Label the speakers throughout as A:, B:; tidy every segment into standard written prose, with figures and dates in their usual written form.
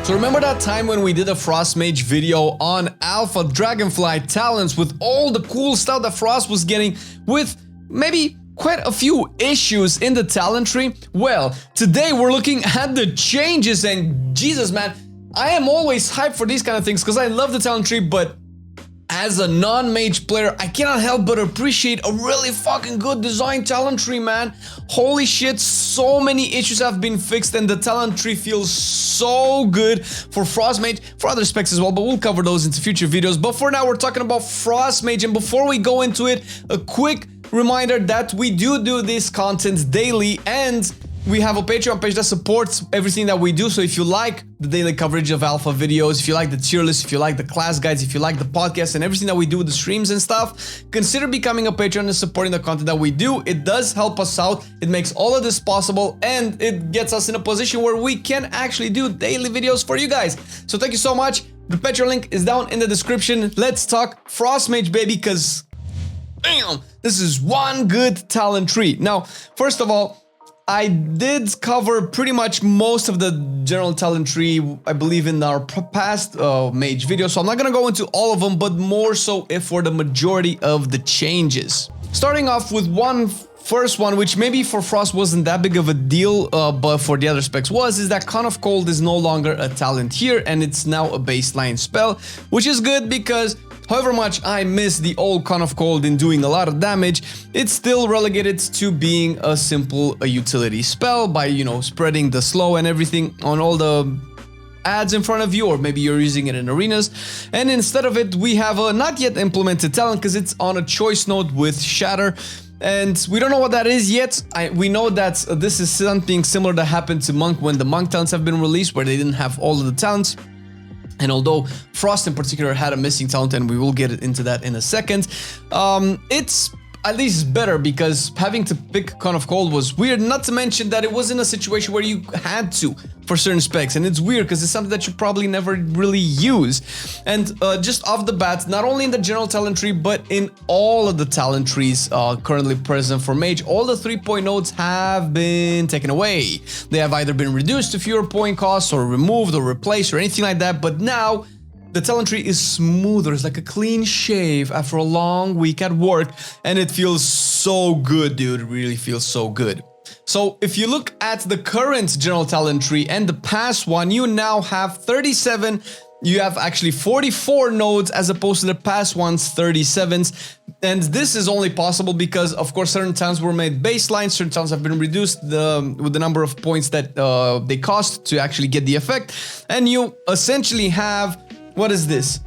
A: So remember that time when we did a Frost Mage video on Alpha Dragonflight talents with all the cool stuff that Frost was getting with maybe quite a few issues in the talent tree? Well, today we're looking at the changes and Jesus man, I am always hyped for these kind of things because I love the talent tree, but as a non-mage player, I cannot help but appreciate a really fucking good design talent tree, man. Holy shit, so many issues have been fixed and the talent tree feels so good for Frost Mage, for other specs as well, but we'll cover those into future videos. But for now, we're talking about Frost Mage, and before we go into it, a quick reminder that we do this content daily, and we have a Patreon page that supports everything that we do. So if you like the daily coverage of alpha videos, if you like the tier list, if you like the class guides, if you like the podcast and everything that we do with the streams and stuff, consider becoming a patron and supporting the content that we do. It does help us out. It makes all of this possible and it gets us in a position where we can actually do daily videos for you guys. So thank you so much. The Patreon link is down in the description. Let's talk Frost Mage, baby, because damn, this is one good talent tree. Now, first of all, I did cover pretty much most of the general talent tree, I believe, in our past Mage video, so I'm not gonna go into all of them, but more so for the majority of the changes. Starting off with first one, which maybe for Frost wasn't that big of a deal, but for the other specs is that Con of Cold is no longer a talent here, and it's now a baseline spell, which is good because however much I miss the old Con of Cold in doing a lot of damage, it's still relegated to being a simple utility spell by, you know, spreading the slow and everything on all the ads in front of you, or maybe you're using it in arenas. And instead of it, we have a not yet implemented talent because it's on a choice node with Shatter. And we don't know what that is yet. We know that this is something similar that happened to Monk when the Monk talents have been released, where they didn't have all of the talents. And although Frost in particular had a missing talent, and we will get into that in a second, it's at least better because having to pick Con of Cold was weird, not to mention that it was in a situation where you had to for certain specs, and it's weird because it's something that you probably never really use. And just off the bat, not only in the general talent tree, but in all of the talent trees currently present for Mage, all the 3-point nodes have been taken away. They have either been reduced to fewer point costs or removed or replaced or anything like that, but now the talent tree is smoother. It's like a clean shave after a long week at work, and it feels so good, dude. It really feels so good. So if you look at the current general talent tree and the past one, you now have 37. You have actually 44 nodes as opposed to the past one's 37s. And this is only possible because, of course, certain talents were made baseline, certain talents have been reduced with the number of points that they cost to actually get the effect. And you essentially have, what is this?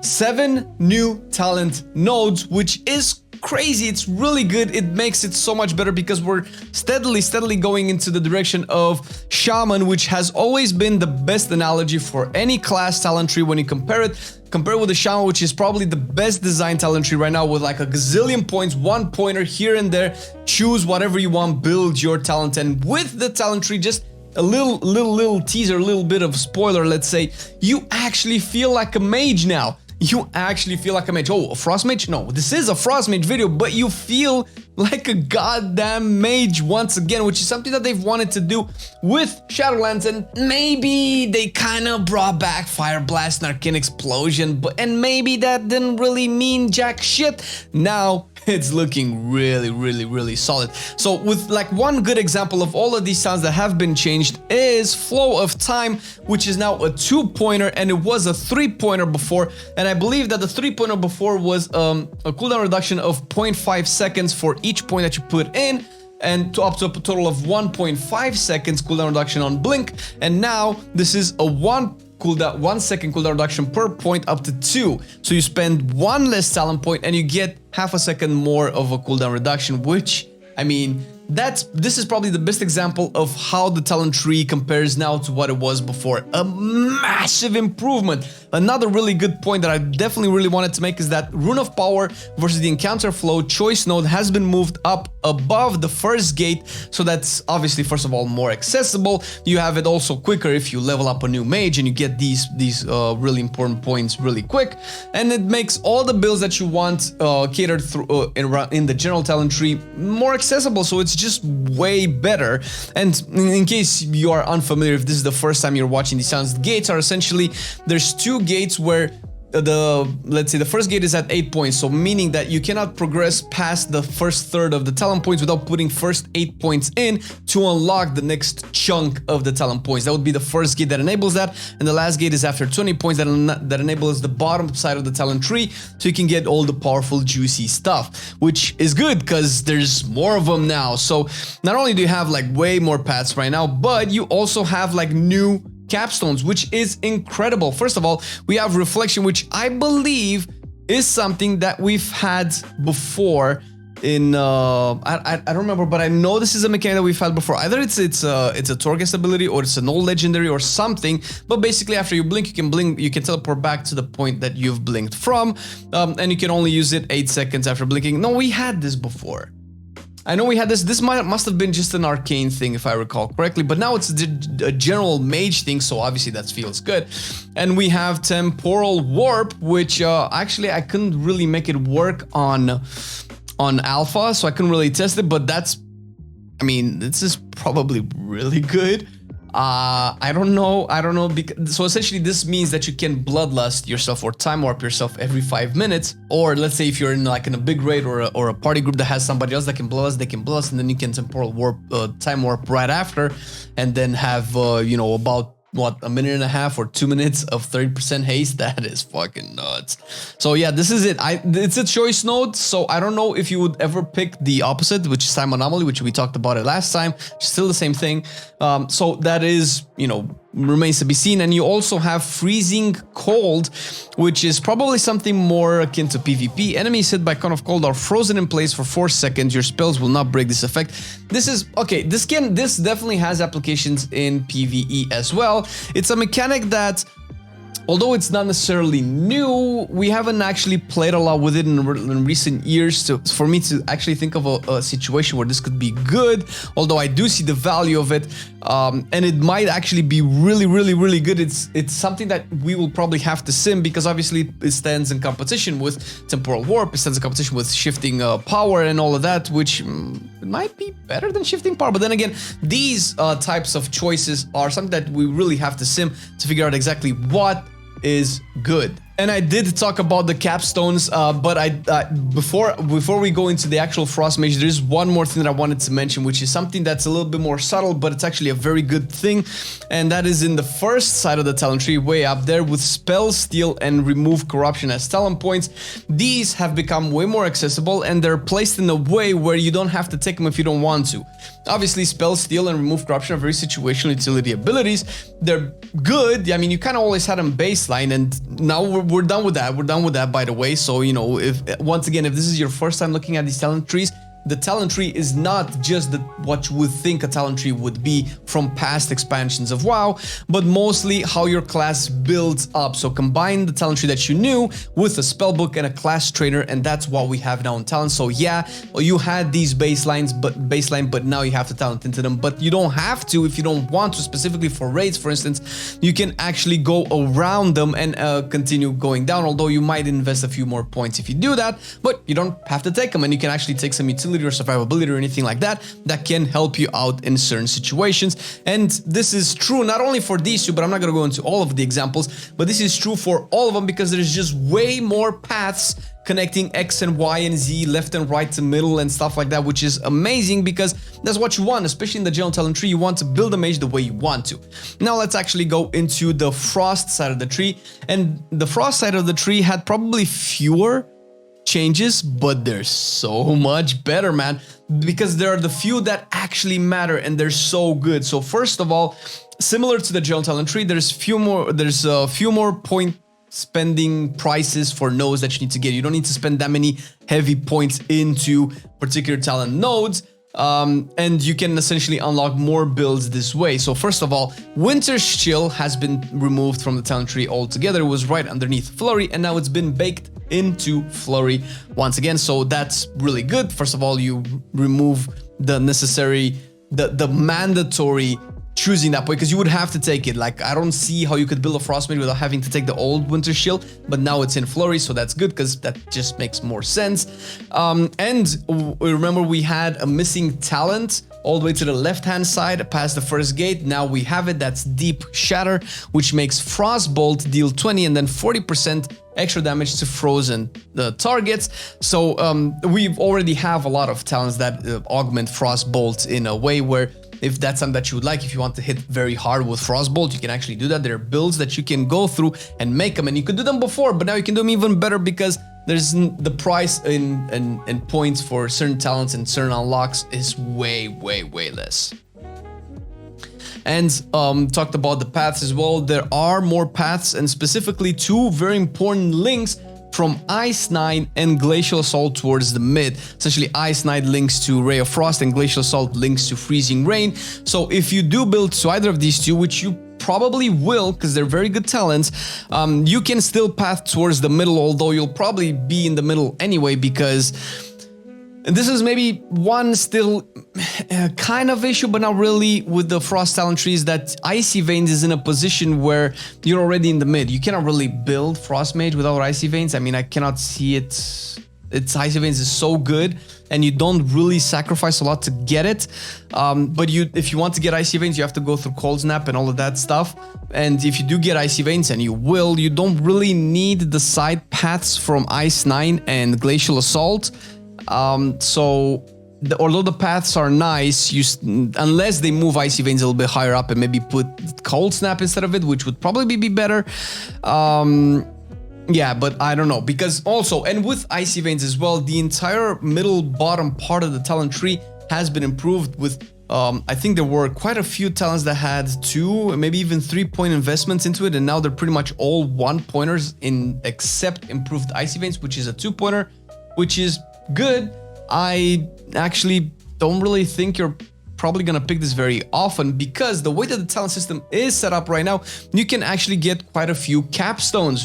A: 7 new talent nodes, which is crazy. It's really good. It makes it so much better because we're steadily going into the direction of Shaman, which has always been the best analogy for any class talent tree when you compare it with the Shaman, which is probably the best design talent tree right now with like a gazillion points, one pointer here and there. Choose whatever you want, build your talent, and with the talent tree, just a little teaser, a little bit of spoiler, let's say, you actually feel like a mage now. You actually feel like a mage. Oh, a Frost Mage? No, this is a Frost Mage video, but you feel like a goddamn mage once again, which is something that they've wanted to do with Shadowlands, and maybe they kind of brought back Fire Blast and Arcane Explosion, and maybe that didn't really mean jack shit. Now it's looking really solid. So with like one good example of all of these sounds that have been changed is Flow of Time, which is now a 2-pointer, and it was a 3-pointer before. And I believe that the 3-pointer before was a cooldown reduction of 0.5 seconds for each point that you put in, and up to a total of 1.5 seconds cooldown reduction on Blink. And now this is a 1 second cooldown reduction per point up to 2. So you spend 1 less talent point and you get half a second more of a cooldown reduction, which, I mean, this is probably the best example of how the talent tree compares now to what it was before. A massive improvement. Another really good point that I definitely really wanted to make is that Rune of Power versus the Encounter Flow choice node has been moved up above the first gate, so that's obviously first of all more accessible. You have it also quicker if you level up a new mage and you get these really important points really quick, and it makes all the builds that you want catered through in the general talent tree more accessible, so it's just way better. And in case you are unfamiliar, if this is the first time you're watching these sounds, gates are essentially, there's two gates where let's say the first gate is at 8 points, so meaning that you cannot progress past the first third of the talent points without putting first 8 points in to unlock the next chunk of the talent points. That would be the first gate that enables that, and the last gate is after 20 points that enables the bottom side of the talent tree, so you can get all the powerful juicy stuff, which is good because there's more of them now. So not only do you have like way more paths right now, but you also have like new capstones, which is incredible. First of all, we have reflection, which I believe is something that we've had before in I don't remember, but I know this is a mechanic that we've had before. Either it's a Torghast ability or it's an old legendary or something, but basically after you blink, you can teleport back to the point that you've blinked from, and you can only use it 8 seconds after blinking. No, we had this before. I know we had this. This must have been just an arcane thing, if I recall correctly, but now it's a general mage thing, so obviously that feels good. And we have Temporal Warp, which actually I couldn't really make it work on alpha, so I couldn't really test it, but that's, I mean, this is probably really good. I don't know, because, so essentially this means that you can bloodlust yourself or time warp yourself every 5 minutes, or let's say if you're in like in a big raid or a party group that has somebody else that can bloodlust, they can bloodlust, and then you can temporal warp, time warp right after, and then have you know, about what, a minute and a half or 2 minutes of 30% haste. That is fucking nuts. So yeah, this is it. It's a choice node, so I don't know if you would ever pick the opposite, which is time anomaly, which we talked about it last time. Still the same thing. So that is, you know, remains to be seen. And you also have freezing cold, which is probably something more akin to PvP. Enemies hit by cone of cold are frozen in place for 4 seconds. Your spells will not break this effect. This is okay. This definitely has applications in PvE as well. It's a mechanic that, although it's not necessarily new, we haven't actually played a lot with it in recent years for me to actually think of a situation where this could be good, although I do see the value of it, and it might actually be really good. It's something that we will probably have to sim, because obviously it stands in competition with Temporal Warp, it stands in competition with shifting power and all of that, which might be better than shifting power. But then again, these types of choices are something that we really have to sim to figure out exactly what is good. And I did talk about the capstones, but before we go into the actual Frost Mage, there's one more thing that I wanted to mention, which is something that's a little bit more subtle, but it's actually a very good thing, and that is in the first side of the talent tree, way up there, with Spell, Steal, and Remove Corruption as talent points. These have become way more accessible, and they're placed in a way where you don't have to take them if you don't want to. Obviously, Spell, Steal, and Remove Corruption are very situational utility abilities. They're good. I mean, you kind of always had them baseline, and now we're done with that. We're done with that, by the way. So, you know, if once again, if this is your first time looking at these talent trees, the talent tree is not just what you would think a talent tree would be from past expansions of WoW, but mostly how your class builds up. So combine the talent tree that you knew with a spellbook and a class trainer, and that's what we have now in talent. So yeah, you had these baseline, but now you have to talent into them. But you don't have to if you don't want to. Specifically for raids, for instance, you can actually go around them and continue going down, although you might invest a few more points if you do that, but you don't have to take them, and you can actually take some utility or survivability or anything like that can help you out in certain situations. And this is true not only for these two, but I'm not going to go into all of the examples, but this is true for all of them, because there's just way more paths connecting X and Y and Z, left and right to middle and stuff like that, which is amazing, because that's what you want, especially in the general talent tree. You want to build a mage the way you want to. Now let's actually go into the Frost side of the tree, and the Frost side of the tree had probably fewer changes, but they're so much better, man, because there are the few that actually matter, and they're so good. So first of all, similar to the general talent tree, there's a few more point spending prices for nodes that you need to get. You don't need to spend that many heavy points into particular talent nodes. And you can essentially unlock more builds this way. So first of all, Winter's Chill has been removed from the talent tree altogether. It was right underneath Flurry, and now it's been baked into Flurry once again. So that's really good. First of all, you remove the necessary, the mandatory choosing that point, because you would have to take it. Like, I don't see how you could build a Frost Mage without having to take the old Winter Shield, but now it's in Flurry, so that's good because that just makes more sense. And remember, we had a missing talent all the way to the left-hand side past the first gate. Now we have it. That's Deep Shatter, which makes Frostbolt deal 20 and then 40% extra damage to frozen targets. So we already have a lot of talents that augment Frostbolt in a way where, if that's something that you would like, if you want to hit very hard with Frostbolt, you can actually do that. There are builds that you can go through and make them, and you could do them before, but now you can do them even better because there's the price in points for certain talents and certain unlocks is way less. And talked about the paths as well. There are more paths, and specifically two very important links from Ice Knight and Glacial Assault towards the mid. Essentially, Ice Knight links to Ray of Frost and Glacial Assault links to Freezing Rain. So if you do build to either of these two, which you probably will because they're very good talents, you can still path towards the middle, although you'll probably be in the middle anyway, because this is maybe one still kind of issue, but not really, with the Frost talent trees, that Icy Veins is in a position where you're already in the mid. You cannot really build Frost Mage without Icy Veins. I mean, I cannot see it. Its Icy Veins is so good, and you don't really sacrifice a lot to get it. But if you want to get Icy Veins, you have to go through Cold Snap and all of that stuff. And if you do get Icy Veins, and you will, you don't really need the side paths from Ice 9 and Glacial Assault. Although the paths are nice, unless they move Icy Veins a little bit higher up and maybe put Cold Snap instead of it, which would probably be better. Yeah, but I don't know, because also, and with Icy Veins as well, the entire middle bottom part of the talent tree has been improved with, I think there were quite a few talents that had 2, maybe even 3-point investments into it, and now they're pretty much all 1-pointers except improved Icy Veins, which is a 2-pointer, which is good. I actually don't really think you're probably gonna pick this very often, because the way that the talent system is set up right now, you can actually get quite a few capstones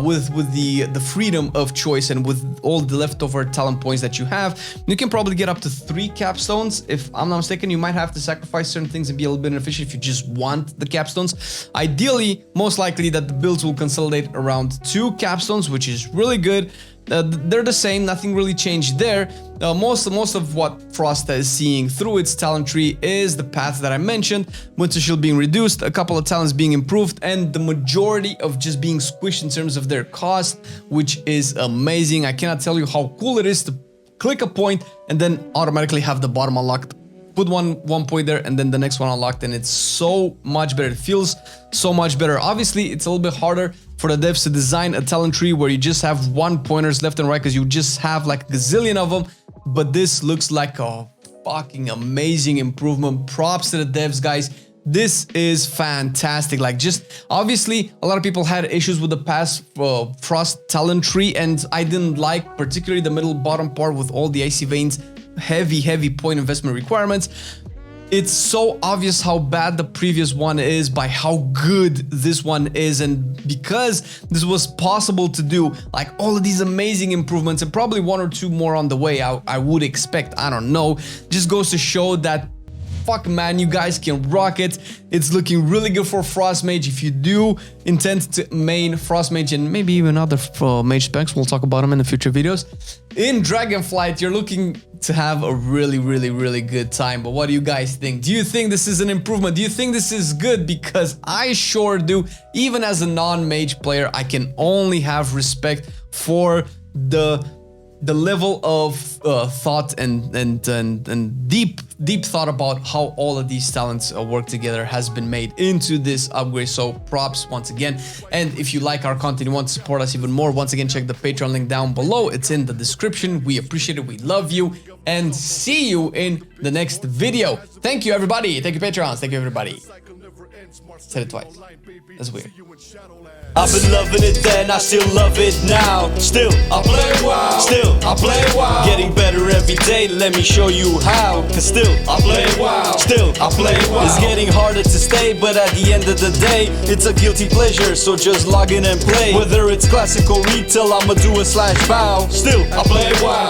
A: with the freedom of choice, and with all the leftover talent points that you have, you can probably get up to 3 capstones. If I'm not mistaken, you might have to sacrifice certain things and be a little bit inefficient if you just want the capstones. Ideally, most likely that the builds will consolidate around 2 capstones, which is really good. They're the same, nothing really changed there. Most of what Frost is seeing through its talent tree is the paths that I mentioned, Winter Shield being reduced, a couple of talents being improved, and the majority of just being squished in terms of their cost, which is amazing. I cannot tell you how cool it is to click a point and then automatically have the bottom unlocked. Put one point there and then the next one unlocked, and it's so much better. It feels so much better. Obviously, it's a little bit harder for the devs to design a talent tree where you just have 1-pointers left and right, because you just have like a gazillion of them. But this looks like a fucking amazing improvement. Props to the devs, guys. This is fantastic. Like, just obviously a lot of people had issues with the past Frost talent tree, and I didn't like particularly the middle bottom part with all the Icy Veins heavy point investment requirements. It's so obvious how bad the previous one is by how good this one is, and because this was possible to do, like, all of these amazing improvements, and probably 1 or 2 more on the way, I would expect, I don't know, just goes to show that, fuck man, you guys can rock it. It's looking really good for Frost Mage. If you do intend to main Frost Mage and maybe even other mage specs, we'll talk about them in the future videos, in Dragonflight, you're looking to have a really good time. But what do you guys think? Do you think this is an improvement? Do you think this is good? Because I sure do. Even as a non-mage player, I can only have respect for the level of thought and deep thought about how all of these talents work together has been made into this upgrade. So props once again. And if you like our content, you want to support us even more, once again, check the Patreon link down below. It's in the description. We appreciate it. We love you, and see you in the next video. Thank you, everybody. Thank you, Patrons. Thank you, everybody. Said it twice. That's weird.
B: I've been loving it then, I still love it now. Still, I play WoW. Still, I play WoW. Getting better every day, let me show you how. Cause still, I play WoW. Still, I play WoW. It's getting harder to stay, but at the end of the day, it's a guilty pleasure, so just log in and play. Whether it's classical retail, I'ma do a /bow. Still, I play WoW.